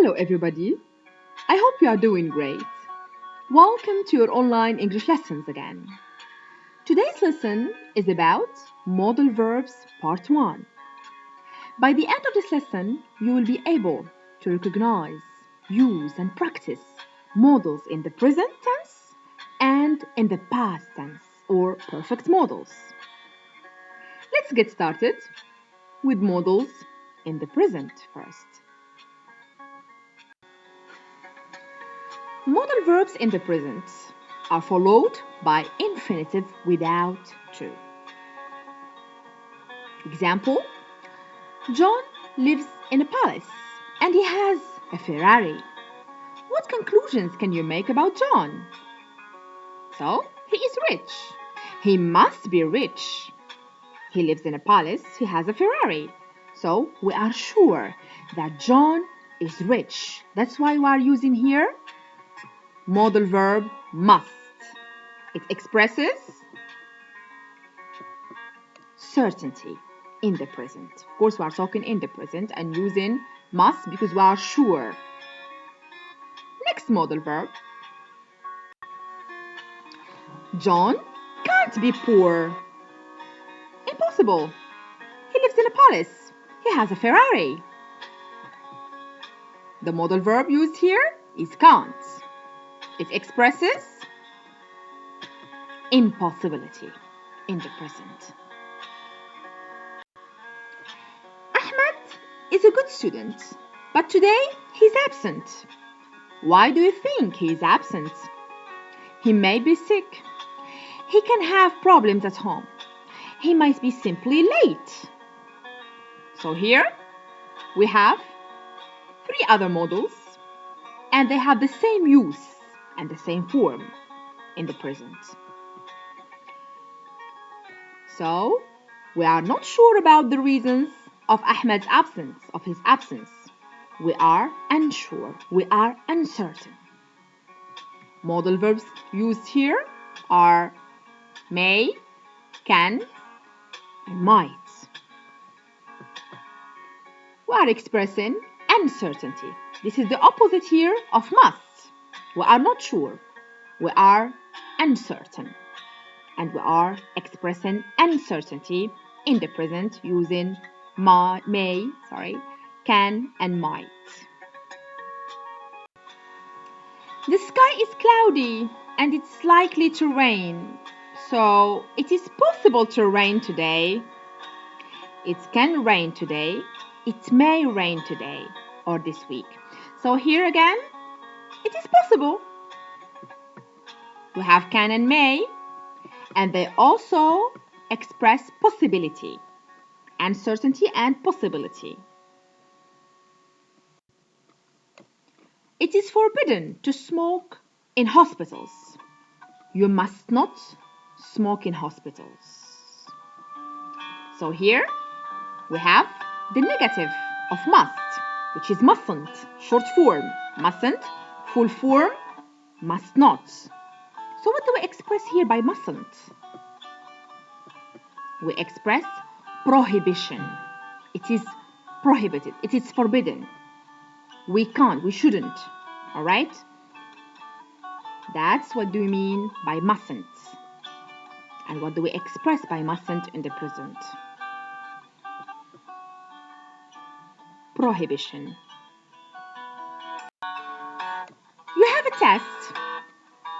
Hello everybody, I hope you are doing great. Welcome to your online English lessons again. Today's lesson is about Modal Verbs Part 1. By the end of this lesson, you will be able to recognize, use and practice modals in the present tense and in the past tense or perfect modals. Let's get started with modals in the present first. Modal verbs in the present are followed by infinitive without to. Example, John lives in a palace and he has a Ferrari. What conclusions can you make about John? So, he is rich. He must be rich. He lives in a palace, he has a Ferrari. So, we are sure that John is rich. That's why we are using here modal verb must. It expresses certainty in the present. Of course, we are talking in the present and using must because we are sure. Next modal verb. John can't be poor. Impossible. He lives in a palace. He has a Ferrari. The modal verb used here is can't. It expresses impossibility in the present. Ahmed is a good student, but today he's absent. Why do you think he is absent? He may be sick. He can have problems at home. He might be simply late. So here we have three other modals, and they have the same use and the same form in the present. So, we are not sure about the reasons of Ahmed's absence, of his absence. We are unsure, we are uncertain. Modal verbs used here are may, can, and might. We are expressing uncertainty. This is the opposite here of must. We are not sure. We are uncertain. And we are expressing uncertainty in the present using may, can, and might. The sky is cloudy and it's likely to rain. So it is possible to rain today. It can rain today. It may rain today or this week. So here again, it is possible. We have can and may, and they also express possibility, uncertainty and possibility. It is forbidden to smoke in hospitals. You must not smoke in hospitals. So here we have the negative of must, which is mustn't, short form, mustn't, full form, must not. So what do we express here by mustn't? We express prohibition. It is prohibited. It is forbidden. We can't, we shouldn't. All right? That's what do we mean by mustn't. And what do we express by mustn't in the present? Prohibition. You have a test.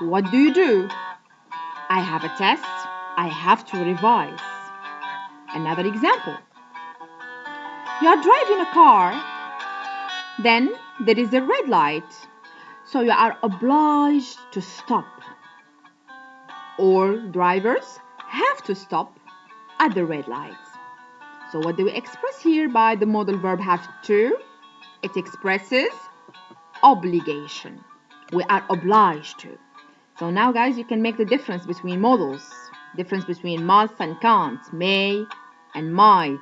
What do? I have a test. I have to revise. Another example. You are driving a car. Then there is a red light. So you are obliged to stop. All drivers have to stop at the red light. So what do we express here by the modal verb have to? It expresses obligation. We are obliged to. So now guys, you can make the difference between modals. Difference between must and can't, may and might.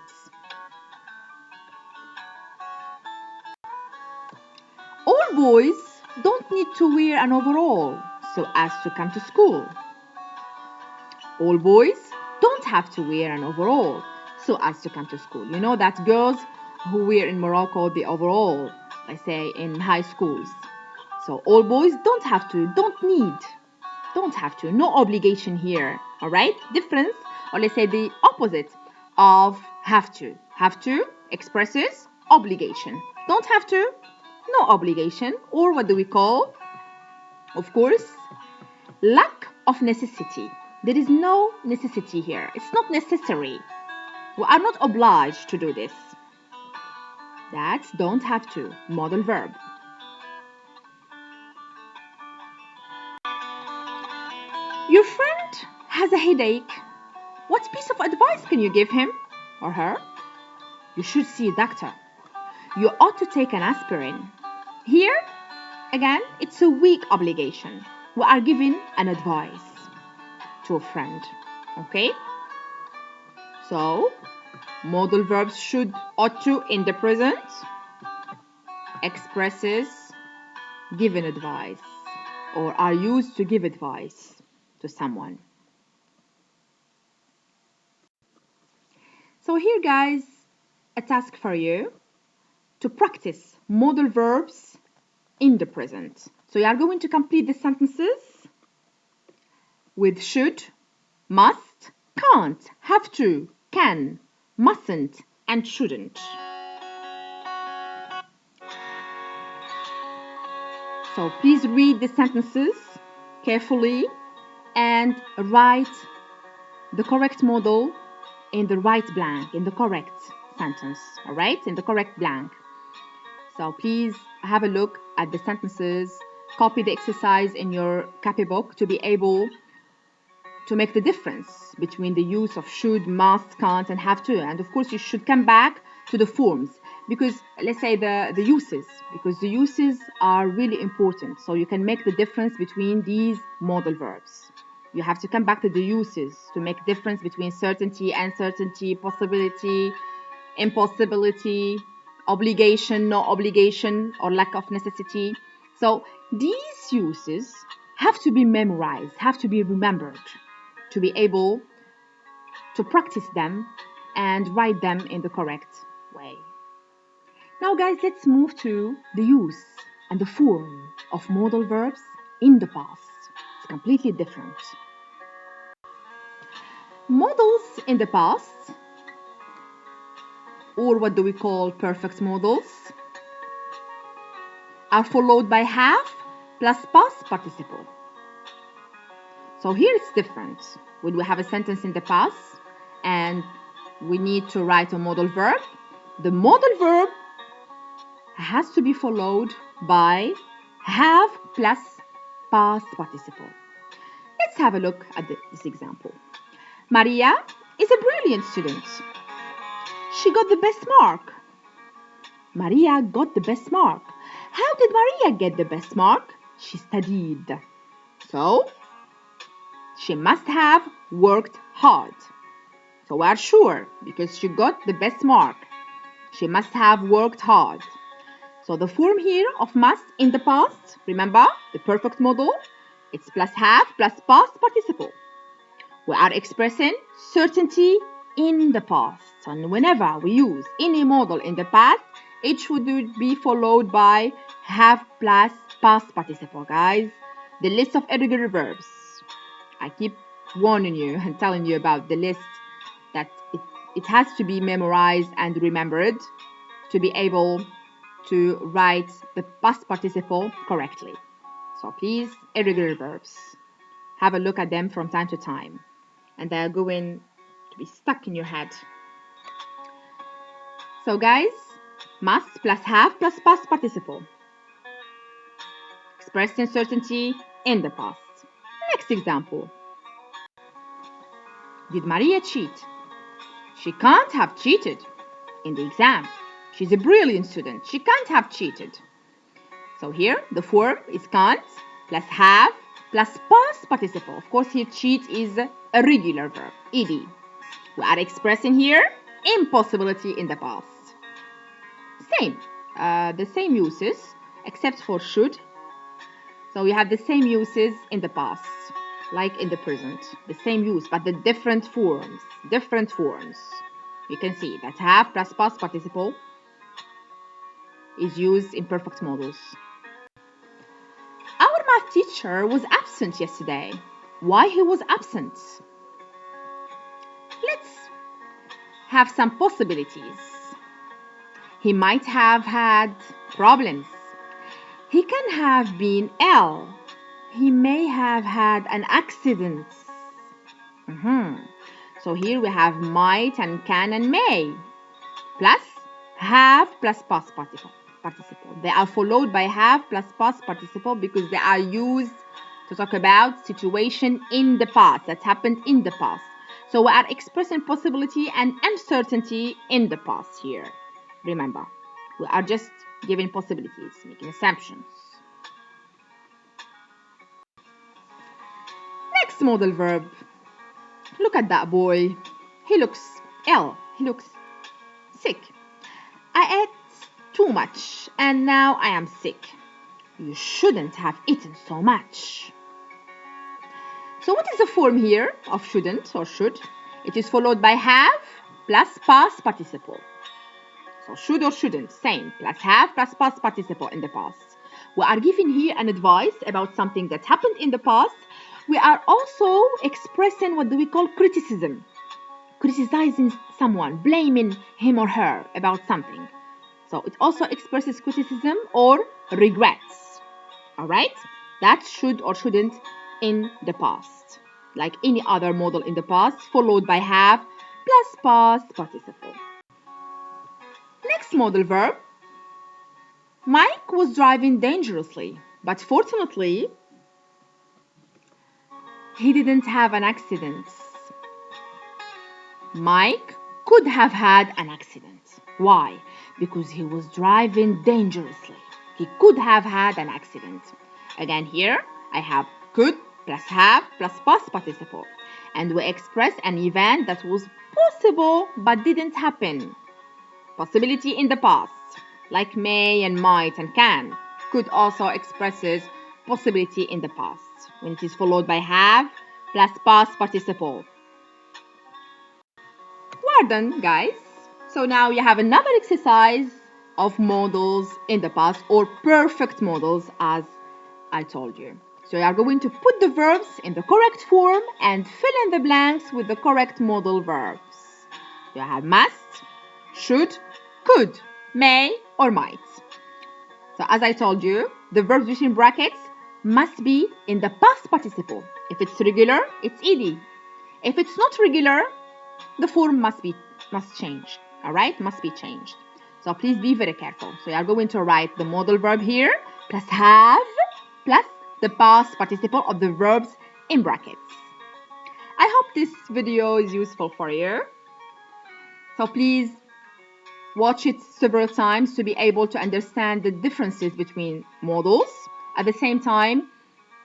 All boys don't need to wear an overall so as to come to school. All boys don't have to wear an overall so as to come to school. You know that girls who wear in Morocco the overall let's say in high schools. So all boys don't have to, don't need, don't have to, no obligation here, all right? Difference, or let's say the opposite of have to. Have to expresses obligation. Don't have to, no obligation, or what do we call? Of course, lack of necessity. There is no necessity here. It's not necessary. We are not obliged to do this. That's don't have to, modal verb. Your friend has a headache. What piece of advice can you give him or her? You should see a doctor. You ought to take an aspirin. Here, again, it's a weak obligation. We are giving an advice to a friend. Okay? So, modal verbs should, ought to in the present expresses given advice or are used to give advice to someone. So here, guys, a task for you to practice modal verbs in the present. So you are going to complete the sentences with should, must, can't, have to, can, mustn't, and shouldn't. So please read the sentences carefully and write the correct modal in the right blank, in the correct sentence, all right? In the correct blank. So please have a look at the sentences, copy the exercise in your copybook to be able to make the difference between the use of should, must, can't, and have to. And of course, you should come back to the forms because let's say the uses, because the uses are really important. So you can make the difference between these modal verbs. You have to come back to the uses to make difference between certainty, uncertainty, possibility, impossibility, obligation, no obligation, or lack of necessity. So these uses have to be memorized, have to be remembered to be able to practice them and write them in the correct way. Now, guys, let's move to the use and the form of modal verbs in the past. It's completely different. Modals in the past, or what do we call perfect modals, are followed by have plus past participle. So here it's different. When we have a sentence in the past and we need to write a modal verb, the modal verb has to be followed by have plus past participle. Let's have a look at this example. Maria is a brilliant student. She got the best mark. Maria got the best mark. How did Maria get the best mark? She studied. So, she must have worked hard. So we are sure because she got the best mark. She must have worked hard. So the form here of must in the past, remember the perfect modal, it's plus have plus past participle. We are expressing certainty in the past. And whenever we use any modal in the past, it should be followed by have plus past participle, guys. The list of irregular verbs. I keep warning you and telling you about the list that it has to be memorized and remembered to be able to write the past participle correctly. So please, irregular verbs. Have a look at them from time to time. And they're going to be stuck in your head. So guys, must plus have plus past participle. Expressed uncertainty in the past. Next example. Did Maria cheat? She can't have cheated in the exam. She's a brilliant student. She can't have cheated. So here, the form is can't plus have plus past participle. Of course, here cheat is a regular verb, ed. We are expressing here impossibility in the past. The same uses, except for should. So we have the same uses in the past, like in the present. The same use, but the different forms. You can see that have plus past participle. is used in perfect models. Our math teacher was absent yesterday. Why he was absent? Let's have some possibilities. He might have had problems. He can have been ill. He may have had an accident. So here we have might and can and may. Plus have plus past participle. They are followed by have plus past participle because they are used to talk about situation in the past that happened in the past. So we are expressing possibility and uncertainty in the past here. Remember, we are just giving possibilities, making assumptions. Next modal verb. Look at that boy. He looks ill. He looks sick. I ate too much and now I am sick. You shouldn't have eaten so much. So what is the form here of shouldn't or should? It is followed by have plus past participle. So should or shouldn't, same, plus have plus past participle in the past. We are giving here an advice about something that happened in the past. We are also expressing what do we call criticism. Criticizing someone, blaming him or her about something. So it also expresses criticism or regrets. All right? That should or shouldn't in the past. Like any other model in the past, followed by have plus past participle. Next modal verb. Mike was driving dangerously, but fortunately, he didn't have an accident. Mike could have had an accident. Why? Because he was driving dangerously. He could have had an accident. Again, here I have could plus have plus past participle. And we express an event that was possible but didn't happen. Possibility in the past, like may and might and can. Could also expresses possibility in the past when it is followed by have plus past participle. Well done, guys. So now you have another exercise of modals in the past or perfect modals as I told you. So you are going to put the verbs in the correct form and fill in the blanks with the correct modal verbs. You have must, should, could, may, or might. So as I told you, the verbs between brackets must be in the past participle. If it's regular, it's ed. If it's not regular, the form must change. All right, must be changed. So please be very careful. So you are going to write the modal verb here plus have plus the past participle of the verbs in brackets. I hope this video is useful for you. So please watch it several times to be able to understand the differences between modals. At the same time,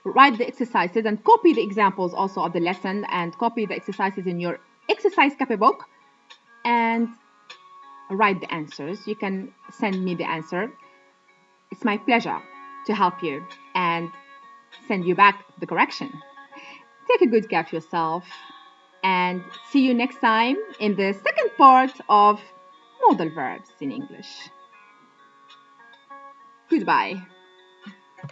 write the exercises and copy the examples also of the lesson and copy the exercises in your exercise copybook and write the answers. You can send me the answer. It's my pleasure to help you and send you back the correction. Take a good care of yourself and see you next time in the second part of modal verbs in English. Goodbye.